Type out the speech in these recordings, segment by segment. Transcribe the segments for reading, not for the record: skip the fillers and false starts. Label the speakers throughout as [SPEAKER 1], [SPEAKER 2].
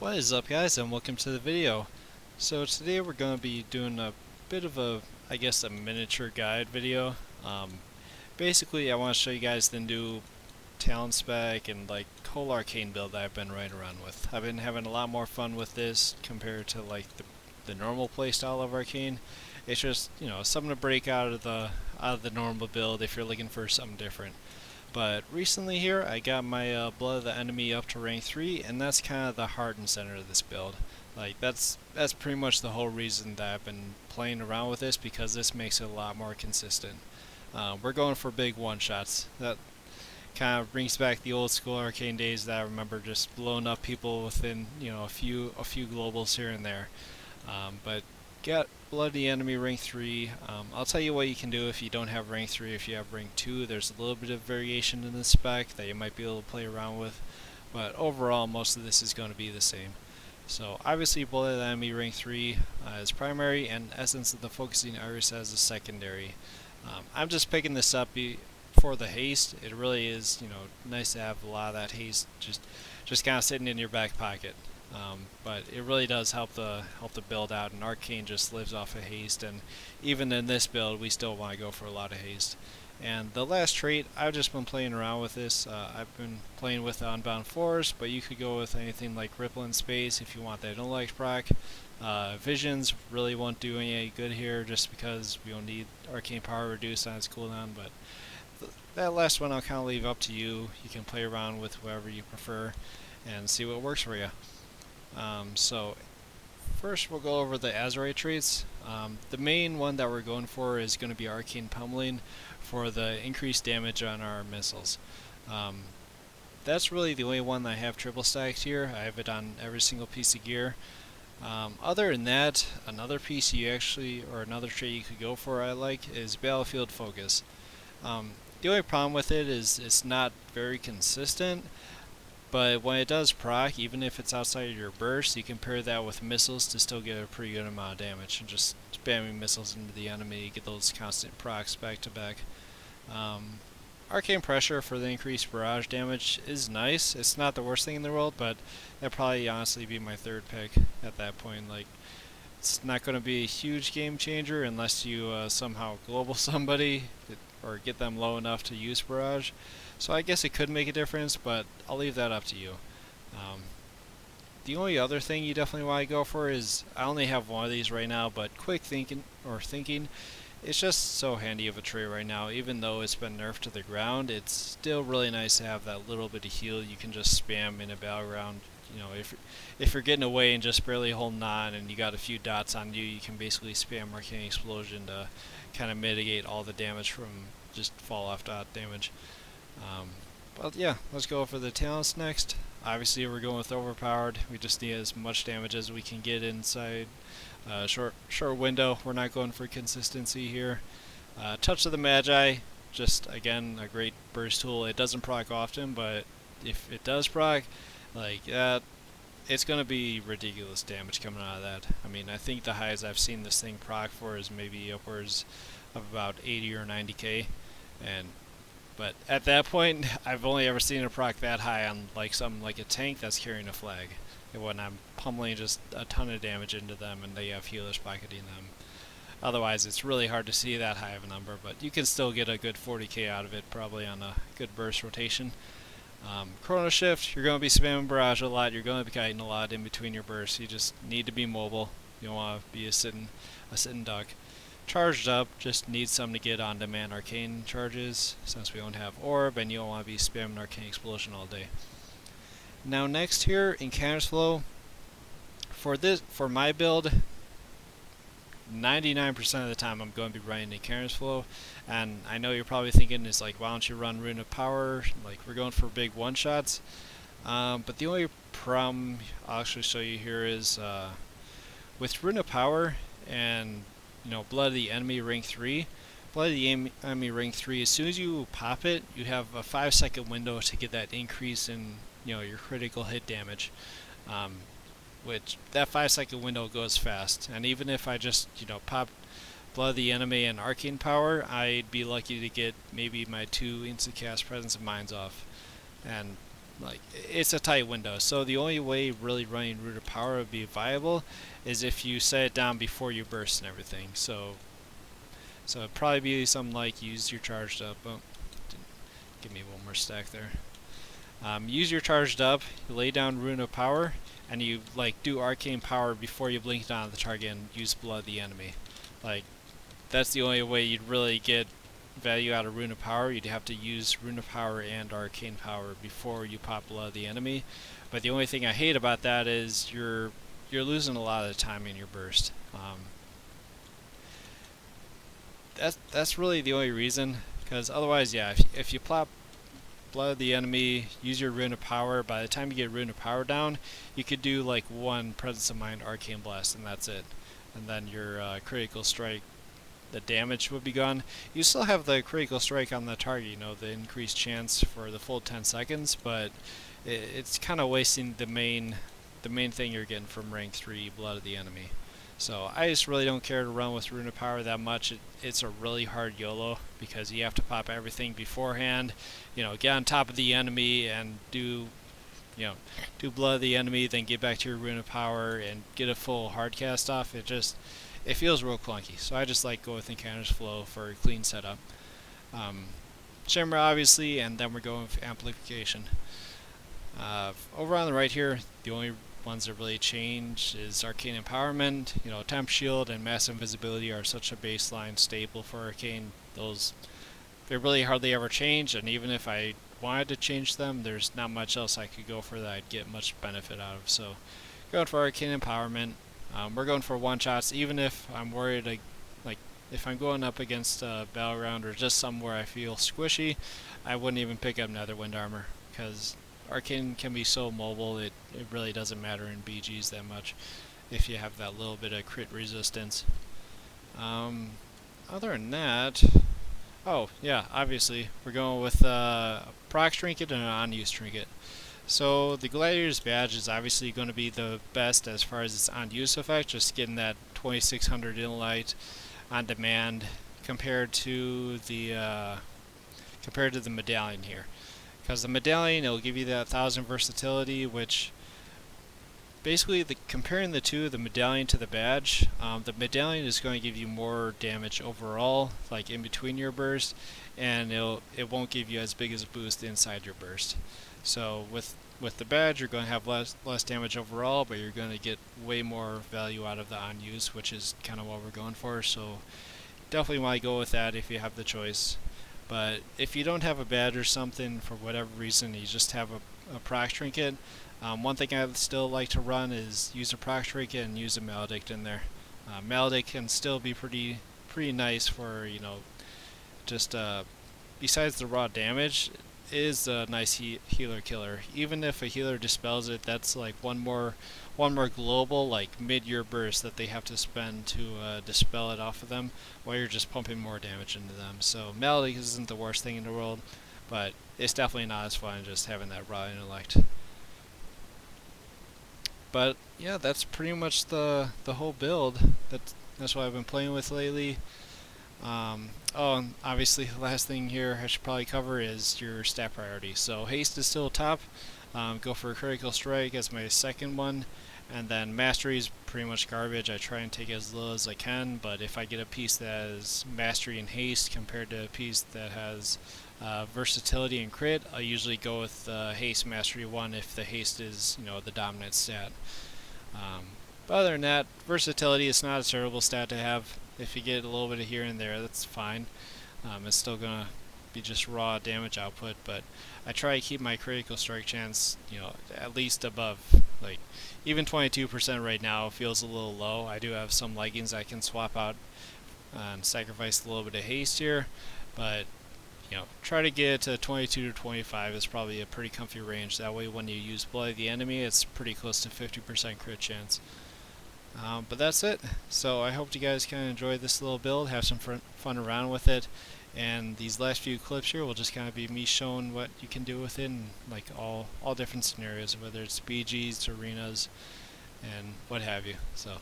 [SPEAKER 1] What is up, guys, and welcome to the video. So today we're going to be doing a bit of a, I guess, a miniature guide video. Basically I want to show you guys the new talent spec and like whole Arcane build that I've been running around with. I've been having a lot more fun with this compared to like the normal playstyle of Arcane. It's just, something to break out of the normal build if you're looking for something different. But recently here, I got my Blood of the Enemy up to rank 3, and that's kind of the heart and center of this build. Like, that's pretty much the whole reason that I've been playing around with this, because this makes it a lot more consistent. We're going for big one-shots. That kind of brings back the old school Arcane days that I remember, just blowing up people within, a few globals here and there. But get Bloody Enemy rank 3. I'll tell you what you can do if you don't have rank 3. If you have rank 2, there's a little bit of variation in the spec that you might be able to play around with. But overall, most of this is going to be the same. So obviously Bloody Enemy rank 3 is primary, and Essence of the Focusing Iris as a secondary. I'm just picking this up for the haste. It really is, nice to have a lot of that haste just kind of sitting in your back pocket. But it really does help the build out, and Arcane just lives off of haste, and even in this build we still want to go for a lot of haste. And the last trait, I've just been playing around with this. I've been playing with the Unbound Force, but you could go with anything like Ripple in Space if you want that intellect proc. Visions really won't do any good here just because we don't need Arcane Power reduced on its cooldown, but that last one I'll kind of leave up to you. You can play around with whatever you prefer and see what works for you. So first we'll go over the Azerite traits. The main one that we're going for is going to be Arcane Pummeling for the increased damage on our missiles. That's really the only one that I have triple stacked here. I have it on every single piece of gear. Other than that, another piece or another trait you could go for I like is Battlefield Focus. The only problem with it is it's not very consistent. But when it does proc, even if it's outside of your burst, you can pair that with missiles to still get a pretty good amount of damage. And just spamming missiles into the enemy, get those constant procs back to back. Arcane Pressure for the increased barrage damage is nice. It's not the worst thing in the world, but that'd probably honestly be my third pick at that point. Like, it's not going to be a huge game changer unless you somehow global somebody or get them low enough to use barrage. So I guess it could make a difference, but I'll leave that up to you. The only other thing you definitely want to go for is, I only have one of these right now, but quick thinking, it's just so handy of a trait right now. Even though it's been nerfed to the ground, it's still really nice to have that little bit of heal you can just spam in a battleground. If you're getting away and just barely holding on and you got a few dots on you, you can basically spam Arcane Explosion to kind of mitigate all the damage from just fall off dot damage. But yeah, let's go for the talents next. Obviously we're going with overpowered. We just need as much damage as we can get inside a short window. We're not going for consistency here. Touch of the Magi, just again a great burst tool. It doesn't proc often, but if it does proc, like that, it's going to be ridiculous damage coming out of that. I mean, I think the highest I've seen this thing proc for is maybe upwards of about 80 or 90k, but at that point, I've only ever seen a proc that high on like something like a tank that's carrying a flag, and when I'm pummeling just a ton of damage into them and they have healers pocketing them. Otherwise, it's really hard to see that high of a number, but you can still get a good 40k out of it, probably on a good burst rotation. Chrono Shift, you're going to be spamming barrage a lot, you're going to be kiting a lot in between your bursts. You just need to be mobile. You don't want to be a sitting duck. Charged Up, just need something to get on demand arcane charges since we don't have orb, and you don't want to be spamming Arcane Explosion all day. Now next here, Encounters Flow. For my build, 99% of the time I'm going to be running Encounters Flow, and I know you're probably thinking is like, why don't you run Rune of Power? Like, we're going for big one shots. But the only problem I'll actually show you here is with Rune of Power and Blood of the Enemy rank 3. Blood of the Enemy rank 3, as soon as you pop it, you have a 5-second window to get that increase in your critical hit damage. Which that 5-second window goes fast. And even if I just pop Blood of the Enemy and Arcane Power, I'd be lucky to get maybe my 2 instant cast Presence of Minds off. And like it's a tight window. So the only way really running Root of Power would be viable is if you set it down before you burst and everything. So it'd probably be something like use your charged up. Oh, give me one more stack there. Use your charged up, you lay down Rune of Power, and you like do Arcane Power before you blink down the target and use Blood the enemy. Like that's the only way you'd really get value out of Rune of Power. You'd have to use Rune of Power and Arcane Power before you pop Blood the enemy. But the only thing I hate about that is you're losing a lot of the time in your burst. That's really the only reason, because otherwise, yeah, if you plop Blood of the enemy, use your Rune of Power, by the time you get Rune of Power down, you could do like one Presence of Mind Arcane Blast, and that's it. And then your critical strike, the damage would be gone. You still have the critical strike on the target, you know, the increased chance for the full 10 seconds, but it's kind of wasting the main thing you're getting from rank 3 Blood of the enemy. So I just really don't care to run with Rune of Power that much. It's a really hard YOLO because you have to pop everything beforehand, you know, get on top of the enemy and do Blood of the enemy, then get back to your Rune of Power and get a full hard cast off. It feels real clunky. So I just like go with Encounter's Flow for a clean setup. Shimmer obviously, and then we're going with Amplification. Over on the right here, the only ones that really change is Arcane Empowerment. You know, Temp Shield and Mass Invisibility are such a baseline staple for Arcane. They really hardly ever change, and even if I wanted to change them, there's not much else I could go for that I'd get much benefit out of. So going for Arcane Empowerment. We're going for one shots, even if I'm worried, like if I'm going up against a battleground or just somewhere I feel squishy, I wouldn't even pick up Netherwind Armor, because Arcane can be so mobile, it really doesn't matter in BGs that much if you have that little bit of crit resistance. Other than that, oh yeah, obviously we're going with a proc trinket and an on-use trinket. So the Gladiator's Badge is obviously going to be the best as far as its on-use effect, just getting that 2600 Inlight on demand compared to the medallion here. Because the medallion, it'll give you that 1000 versatility, which basically comparing the two, the medallion to the badge, the medallion is going to give you more damage overall, like in between your burst, and it won't give you as big as a boost inside your burst. So with the badge, you're going to have less damage overall, but you're going to get way more value out of the on-use, which is kind of what we're going for. So definitely want to go with that if you have the choice. But if you don't have a badge or something for whatever reason, you just have a proc trinket, one thing I would still like to run is use a proc trinket and use a maledict in there. Maledict can still be pretty nice for, you know, just besides the raw damage, it is a nice healer killer. Even if a healer dispels it, that's like one more global, like mid-year burst that they have to spend to dispel it off of them, while you're just pumping more damage into them. So Maledict isn't the worst thing in the world, but it's definitely not as fun just having that raw intellect. But yeah, that's pretty much the whole build. That's what I've been playing with lately. Oh, and obviously the last thing here I should probably cover is your stat priority. So haste is still top. Go for a critical strike as my second one, and then mastery is pretty much garbage. I try and take as little as I can, but if I get a piece that has mastery and haste compared to a piece that has versatility and crit, I usually go with haste mastery 1 if the haste is, you know, the dominant stat. But other than that, versatility is not a terrible stat to have. If you get a little bit of here and there, that's fine. It's still gonna be just raw damage output, but I try to keep my critical strike chance, you know, at least above, like, even 22% right now feels a little low. I do have some leggings I can swap out and sacrifice a little bit of haste here, but you know, try to get to 22 to 25 is probably a pretty comfy range. That way when you use Blood of the enemy, it's pretty close to 50% crit chance. But that's it. So I hope you guys kind of enjoy this little build, have some fun around with it, and these last few clips here will just kind of be me showing what you can do with it in like all different scenarios, whether it's BGs, arenas, and what have you. So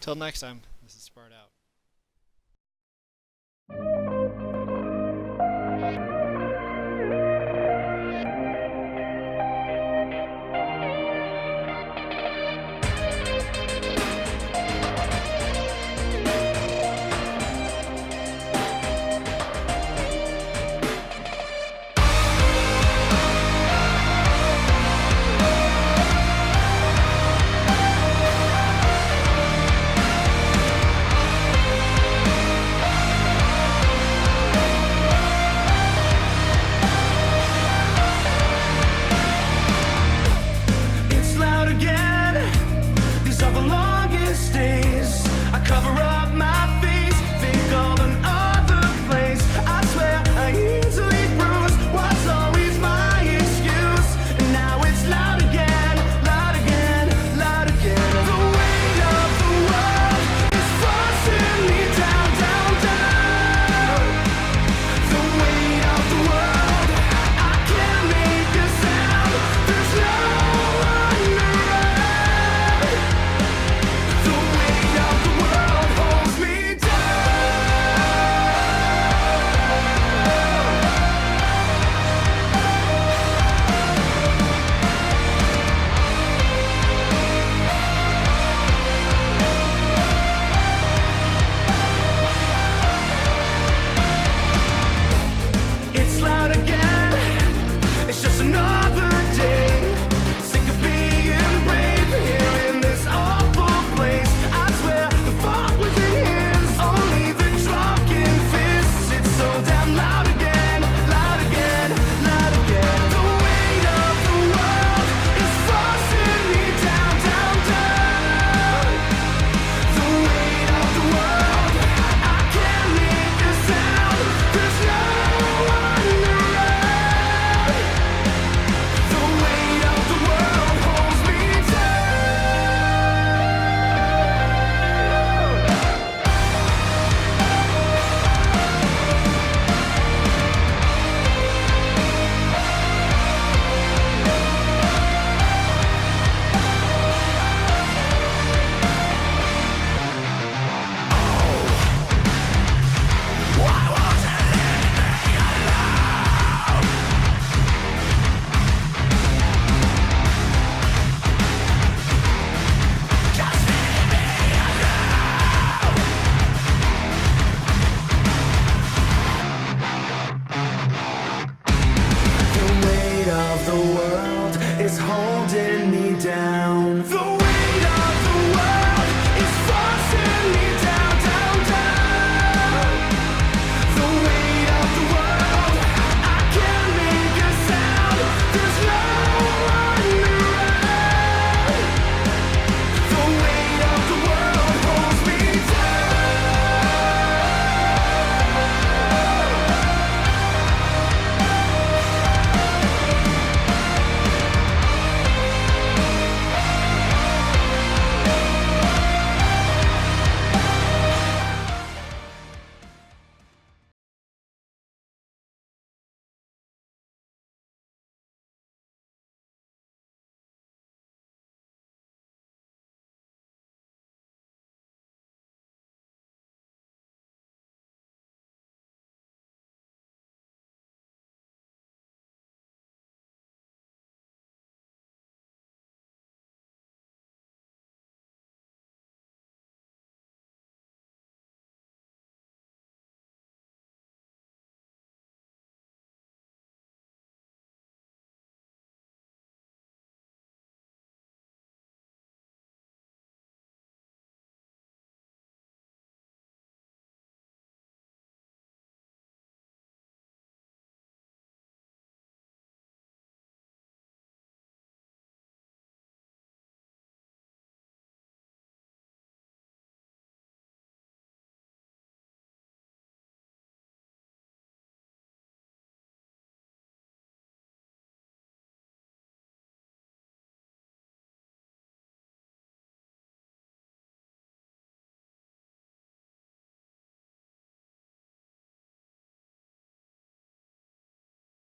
[SPEAKER 1] till next time, this is Spart out.